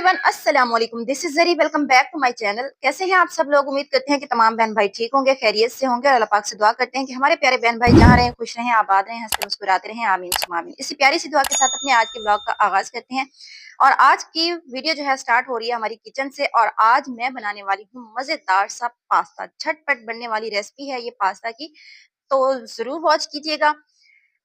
Everyone अस्सलाम वालेकुम। This is Zari. Welcome back to my channel. कैसे हैं आप सब लोग? उम्मीद करते हैं कि तमाम बहन भाई ठीक होंगे, खैरियत से होंगे और अल्लाह पाक से दुआ करते हैं कि हमारे प्यारे बहन भाई जहाँ रहें खुश रहें, आबाद रहें, हंसते मुस्कुराते रहें। आमीन सुम्मा आमीन। इसी प्यारी सी दुआ के साथ अपने आज के ब्लॉग का आगाज करते हैं। और आज की वीडियो जो है स्टार्ट हो रही है हमारी किचन से। और आज मैं बनाने वाली हूँ मजेदार सा पास्ता। झटपट बनने वाली रेसिपी है ये पास्ता की, तो जरूर वॉच कीजिएगा।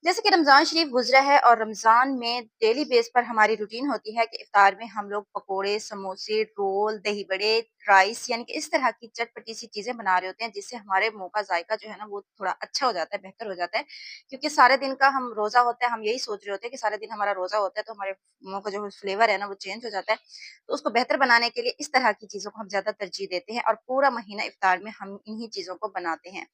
जैसे कि रमजान शरीफ गुजरा है और रमजान में डेली बेस पर हमारी रूटीन होती है कि इफ्तार में हम लोग पकोड़े, समोसे, रोल, दही बड़े, राइस यानी कि इस तरह की चटपटी सी चीजें बना रहे होते हैं, जिससे हमारे मुंह का जायका जो है ना वो थोड़ा अच्छा हो जाता है, बेहतर हो जाता है। क्योंकि सारे दिन का हम रोजा होता है, हम यही सोच रहे होते हैं कि सारे दिन हमारा रोजा होता है तो हमारे मुंह का जो फ्लेवर है ना वो चेंज हो जाता है। तो उसको बेहतर बनाने के लिए इस तरह की चीजों को हम ज्यादा तरजीह देते हैं और पूरा महीना इफ्तार में हम इन्हीं चीजों को बनाते हैं।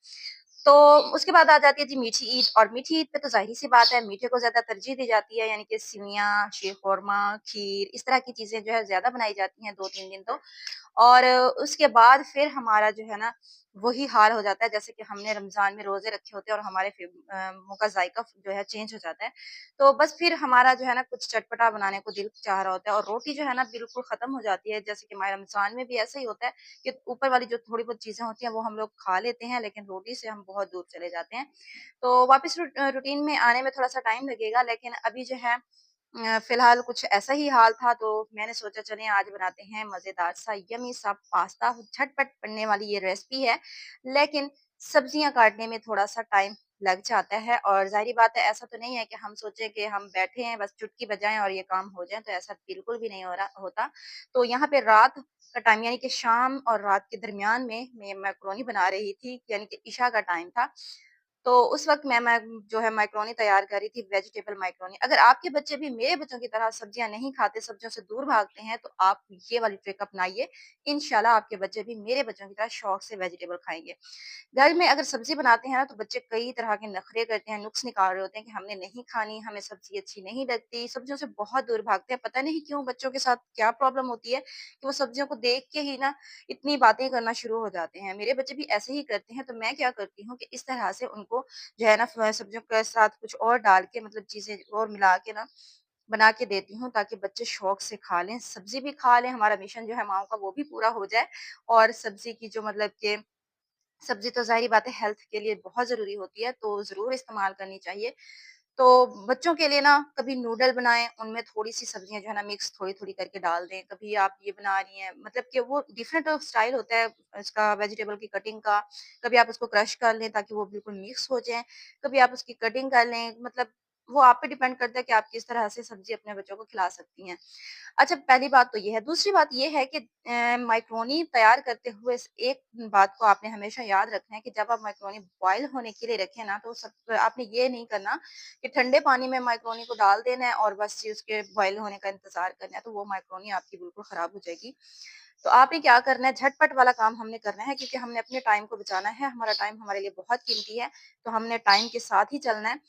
तो उसके बाद आ जाती है जी मीठी ईद। और मीठी ईद पे तो ज़ाहिर सी बात है मीठे को ज़्यादा तरजीह दी जाती है, यानी कि सिवइयाँ, शीरखुरमा, खीर इस तरह की चीज़ें जो है ज़्यादा बनाई जाती हैं 2-3 दिन तो। और उसके बाद फिर हमारा जो है ना वही हाल हो जाता है जैसे कि हमने रमज़ान में रोज़े रखे होते हैं और हमारे मुँह का जायका जो है चेंज हो जाता है। तो बस फिर हमारा जो है ना कुछ चटपटा बनाने को दिल चाह रहा होता है और रोटी जो है ना बिल्कुल ख़त्म हो जाती है। जैसे कि हमारे रमज़ान में भी ऐसा ही होता है कि ऊपर वाली जो थोड़ी बहुत चीज़ें होती हैं वो हम लोग खा लेते हैं, लेकिन रोटी से हम बहुत दूर चले जाते हैं। तो वापस रूटीन में आने में थोड़ा-सा टाइम लगेगा, लेकिन अभी जो है फिलहाल कुछ ऐसा ही हाल था, तो मैंने सोचा चलें आज बनाते हैं मज़ेदार सा यम्मी सा पास्ता। झटपट बनने वाली ये रेसिपी है, लेकिन सब्जियाँ काटने में थोड़ा-सा टाइम लग जाता है। और ज़ाहिर-सी बात है ऐसा तो नहीं है कि हम सोचें कि हम बैठे हैं बस चुटकी बजाएँ और ये काम हो जाए, तो ऐसा बिल्कुल भी नहीं हो रहा होता। तो यहाँ पे रात का टाइम यानी कि शाम और रात के दरमियान में मैं मैकरोनी बना रही थी, यानी कि इशा का टाइम था। तो उस वक़्त मैं जो है मैकरोनी तैयार कर रही थी, वेजिटेबल मैकरोनी। अगर आपके बच्चे भी मेरे बच्चों की तरह सब्जियाँ नहीं खाते, सब्जियों से दूर भागते हैं, तो आप ये वाली ट्रिक अपनाइए। इंशाल्लाह आपके बच्चे भी मेरे बच्चों की तरह शौक से वेजिटेबल खाएँगे। घर में अगर सब्ज़ी बनाते हैं ना, तो बच्चे कई तरह के नखरे करते हैं, नुक्स निकाल रहे होते हैं कि हमने नहीं खानी, हमें सब्ज़ी अच्छी नहीं लगती, सब्जियों से बहुत दूर भागते हैं। पता नहीं क्यों बच्चों के साथ क्या प्रॉब्लम होती है कि वो सब्जियों को देख के ही ना इतनी बातें करना शुरू हो जाते हैं। मेरे बच्चे भी ऐसे ही करते हैं, तो मैं क्या करती हूँ कि इस तरह से उनको जो है ना सब्जियों के साथ कुछ और डाल के मतलब चीज़ें और मिला के ना बना के देती हूँ, ताकि बच्चे शौक से खा लें, सब्ज़ी भी खा लें। हमारा मिशन जो है माँओं का वो भी पूरा हो जाए। और सब्ज़ी की जो मतलब कि सब्ज़ी तो ज़ाहिर-सी बात है हेल्थ के लिए बहुत ज़रूरी होती है, तो ज़रूर इस्तेमाल करनी चाहिए। तो बच्चों के लिए ना कभी नूडल बनाएँ, उनमें थोड़ी-सी सब्जियाँ जो है ना मिक्स थोड़ी-थोड़ी करके डाल दें। कभी आप ये बना रही हैं मतलब कि वो डिफरेंट स्टाइल होता है इसका वेजिटेबल की कटिंग का। कभी आप उसको क्रश कर लें ताकि वो बिल्कुल मिक्स हो जाएँ, कभी आप उसकी कटिंग कर लें, मतलब वो आप पे डिपेंड करता है कि आप किस तरह से सब्ज़ी अपने बच्चों को खिला सकती हैं। अच्छा, पहली बात तो ये है। दूसरी बात ये है कि मैक्रोनी तैयार करते हुए स एक बात को आपने हमेशा याद रखना है कि जब आप मैक्रोनी बॉयल होने के लिए रखें ना, तो सब आपने ये नहीं करना कि ठंडे पानी में मैक्रोनी को डाल देना है और बस ये उसके बॉयल होने का इंतज़ार करना है, तो वो मैक्रोनी आपकी बिल्कुल खराब हो जाएगी। तो आपने क्या करना है, झटपट वाला काम हमने करना है, क्योंकि हमने अपने टाइम को बचाना है। हमारा टाइम हमारे लिए बहुत कीमती है, तो हमने टाइम के साथ ही चलना है।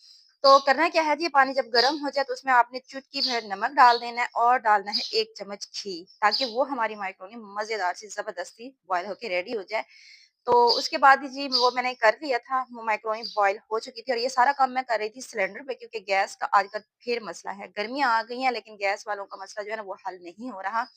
तो करना क्या है जी, पानी जब गर्म हो जाए तो उसमें आपने चुटकी भर नमक डाल देना है और डालना है 1 चम्मच घी, ताकि वो हमारी मैक्रोनी मज़ेदार सी ज़बरदस्ती बॉयल होके रेडी हो जाए। तो उसके बाद ही जी वो मैंने कर लिया था, वो मैक्रोनी बॉयल हो चुकी थी और ये सारा काम मैं कर रही थी सिलेंडर पे, क्योंकि गैस का आजकल फिर मसला है। गर्मियाँ आ गई हैं, लेकिन गैस वालों का मसला जो है ना वो हल नहीं हो रहा।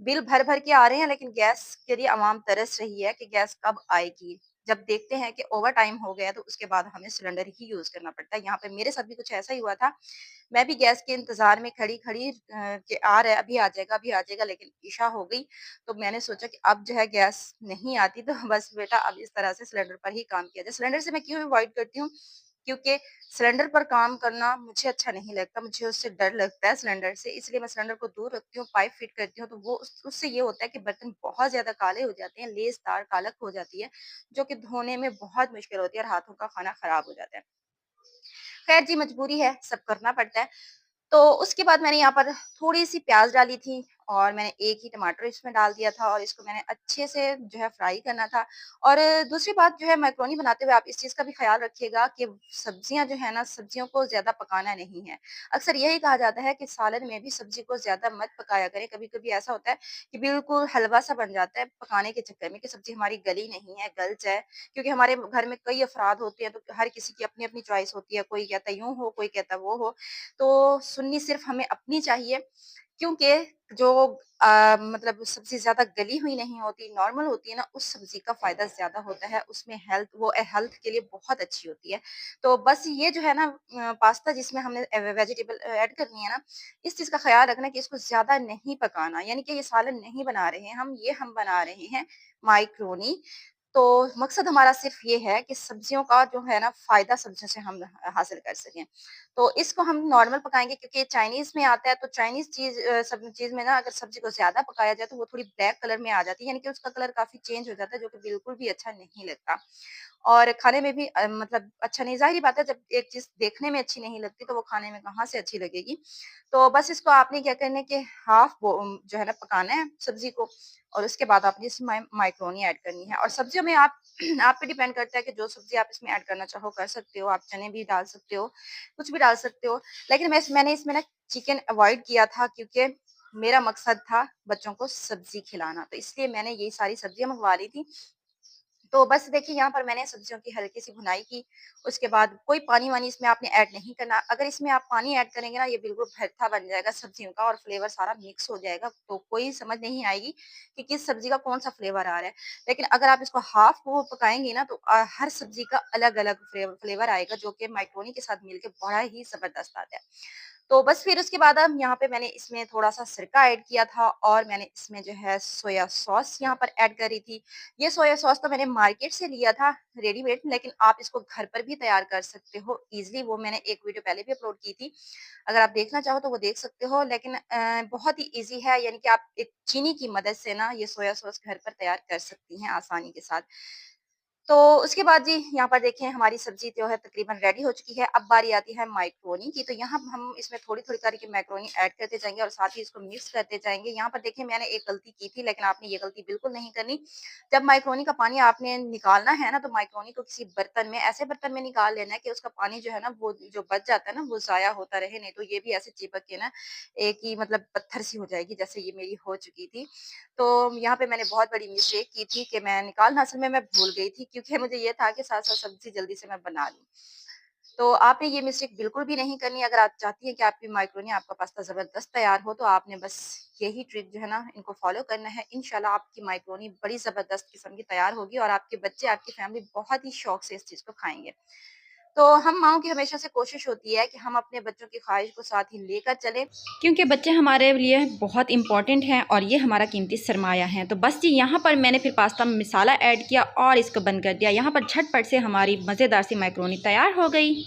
बिल भर-भर के आ रहे हैं, लेकिन गैस के लिए अवाम तरस रही है कि गैस कब आएगी। जब देखते हैं कि ओवर टाइम हो गया, तो उसके बाद हमें सिलेंडर ही यूज़ करना पड़ता है। यहाँ पे मेरे साथ भी कुछ ऐसा ही हुआ था। मैं भी गैस के इंतज़ार में खड़ी-खड़ी कि आ रहा है, अभी आ जाएगा, लेकिन इशा हो गई। तो मैंने सोचा कि अब जो है गैस नहीं आती, तो बस बेटा अब इस तरह से सिलेंडर पर ही काम किया जाए। सिलेंडर से मैं क्यों अवॉइड करती हूँ? क्योंकि सिलेंडर पर काम करना मुझे अच्छा नहीं लगता, मुझे उससे डर लगता है सिलेंडर से, इसलिए मैं सिलेंडर को दूर रखती हूँ, पाइप फिट करती हूँ, तो वो उससे ये होता है कि बर्तन बहुत ज़्यादा काले हो जाते हैं, लेसदार कालक हो जाती है, जो कि धोने में बहुत मुश्किल होती है और हाथों का खाना खराब हो जाता है। खैर जी, मजबूरी है, सब करना पड़ता है। तो उसके बाद मैंने यहाँ पर थोड़ी-सी प्याज़ डाली थी और मैंने एक ही टमाटर इसमें डाल दिया था और इसको मैंने अच्छे से जो है फ्राई करना था। और दूसरी बात जो है मैक्रोनी बनाते हुए आप इस चीज़ का भी ख़्याल रखिएगा कि सब्जियाँ जो है ना, सब्जियों को ज़्यादा पकाना नहीं है। अक्सर यही कहा जाता है कि सालन में भी सब्ज़ी को ज़्यादा मत पकाया करें। कभी-कभी ऐसा होता है कि बिल्कुल हलवा-सा बन जाता है पकाने के चक्कर में कि सब्ज़ी हमारी गली नहीं है, गल जाए। क्योंकि हमारे घर में कई अफ़राद होते हैं, तो हर किसी की अपनी-अपनी चॉइस होती है। कोई कहता यूँ हो, कोई कहता वो हो। तो सुननी सिर्फ़ हमें अपनी चाहिए, क्योंकि जो मतलब सब्ज़ी ज़्यादा गली हुई नहीं होती, नॉर्मल होती है ना, उस सब्ज़ी का फ़ायदा ज़्यादा होता है। उसमें हेल्थ के लिए बहुत अच्छी होती है। तो बस ये जो है ना पास्ता जिसमें हमने वेजिटेबल ऐड करनी है ना, इस चीज़ का ख़्याल रखना कि इसको ज़्यादा नहीं पकाना, यानी कि ये सालन नहीं बना रहे हैं हम, ये हम बना रहे हैं माइक्रोनी। तो मकसद हमारा सिर्फ़ ये है कि सब्जियों का जो है ना फ़ायदा सब्जियों से हम हासिल कर सकें। तो इसको हम नॉर्मल पकाएँगे क्योंकि ये चाइनीज़ में आता है, तो चाइनीज़ सब चीज़ में ना अगर सब्ज़ी को ज़्यादा पकाया जाए तो वो थोड़ी ब्लैक कलर में आ जाती है, यानी कि उसका कलर काफ़ी चेंज हो जाता है, जो कि बिल्कुल भी अच्छा नहीं लगता। और खाने में भी मतलब अच्छा नहीं, ज़ाहिर-सी बात है जब एक चीज़ देखने में अच्छी नहीं लगती तो वो खाने में कहाँ से अच्छी लगेगी। तो बस इसको आपने क्या करना है कि जो है ना पकाना है सब्ज़ी को और उसके बाद आपने इसमें माइक्रोनी ऐड करनी है और सब्जियों में आप आप पे डिपेंड करता है कि जो सब्ज़ी आप इसमें ऐड करना चाहो कर सकते हो, आप चने भी डाल सकते हो, कुछ भी डाल सकते हो। लेकिन मैंने इसमें ना चिकन अवॉइड किया था क्योंकि मेरा मकसद था बच्चों को सब्ज़ी खिलाना, तो इसलिए मैंने ये सारी सब्जियाँ मँगवा ली थी। तो बस देखिए यहाँ पर मैंने सब्जियों की हल्की-सी भुनाई की, उसके बाद कोई पानी-वानी इसमें आपने ऐड नहीं करना। अगर इसमें आप पानी ऐड करेंगे ना, ये बिल्कुल भरता बन जाएगा सब्जियों का और फ्लेवर सारा मिक्स हो जाएगा, तो कोई समझ नहीं आएगी कि किस सब्जी का कौन-सा फ्लेवर आ रहा है। लेकिन अगर आप इसको हाफ़ वो पकाएँगे ना, तो हर सब्जी का अलग-अलग फ्लेवर आएगा, जो कि मैक्रोनी के साथ मिलके बड़ा ही ज़बरदस्त आता है। तो बस फिर उसके बाद अब यहाँ पे मैंने इसमें थोड़ा-सा सिरका ऐड किया था और मैंने इसमें जो है सोया सॉस यहाँ पर ऐड करी थी। ये सोया सॉस तो मैंने मार्केट से लिया था रेडीमेड, लेकिन आप इसको घर पर भी तैयार कर सकते हो ईज़िली, वो मैंने एक वीडियो पहले भी अपलोड की थी। अगर आप देखना चाहो तो वो देख सकते हो, लेकिन बहुत ही ईज़ी है, यानी कि आप एक चीनी की मदद से ना ये सोया सॉस घर पर तैयार कर सकती हैं आसानी के साथ। तो उसके बाद जी यहाँ पर देखें हमारी सब्ज़ी जो है तकरीबन रेडी हो चुकी है। अब बारी आती है माइक्रोनी की, तो यहाँ हम इसमें थोड़ी-थोड़ी करके मैक्रोनी ऐड करते जाएँगे और साथ ही इसको मिक्स करते जाएँगे। यहाँ पर देखिए मैंने एक गलती की थी, लेकिन आपने ये गलती बिल्कुल नहीं करनी। जब माइक्रोनी का पानी आपने निकालना है ना, तो माइक्रोनी को किसी बर्तन में, ऐसे बर्तन में निकाल लेना है कि उसका पानी जो है ना, वो जो बच जाता है ना, वो ज़ाया होता रहे, नहीं तो ये भी ऐसे चिपक के ना एक ही मतलब पत्थर सी हो जाएगी, जैसे ये मेरी हो चुकी थी। तो यहाँ पे मैंने बहुत बड़ी मिस्टेक की थी कि मैं निकालना असल में मैं भूल गई थी क्योंकि मुझे ये था कि साथ-साथ सब्ज़ी जल्दी से मैं बना लूँ। तो आपने ये मिस्टेक बिल्कुल भी नहीं करनी। अगर आप चाहती हैं कि आपकी माइक्रोनी, आपका पास्ता ज़बरदस्त तैयार हो, तो आपने बस यही ट्रिक जो है ना, इनको फ़ॉलो करना है। इंशाल्लाह आपकी माइक्रोनी बड़ी ज़बरदस्त किस्म की तैयार होगी और आपके बच्चे, आपकी फैमिली बहुत ही शौक से इस चीज़ को खाएँगे। तो हम माँओं की हमेशा से कोशिश होती है कि हम अपने बच्चों की ख़्वाहिश को साथ ही लेकर चलें। क्योंकि बच्चे हमारे लिए बहुत इम्पोर्टेंट हैं और ये हमारा कीमती सरमाया है। तो बस जी यहाँ पर मैंने फिर पास्ता में मसाला ऐड किया और इसको बंद कर दिया। यहाँ पर झटपट से हमारी मज़ेदार सी मैक्रोनी तैयार हो गई।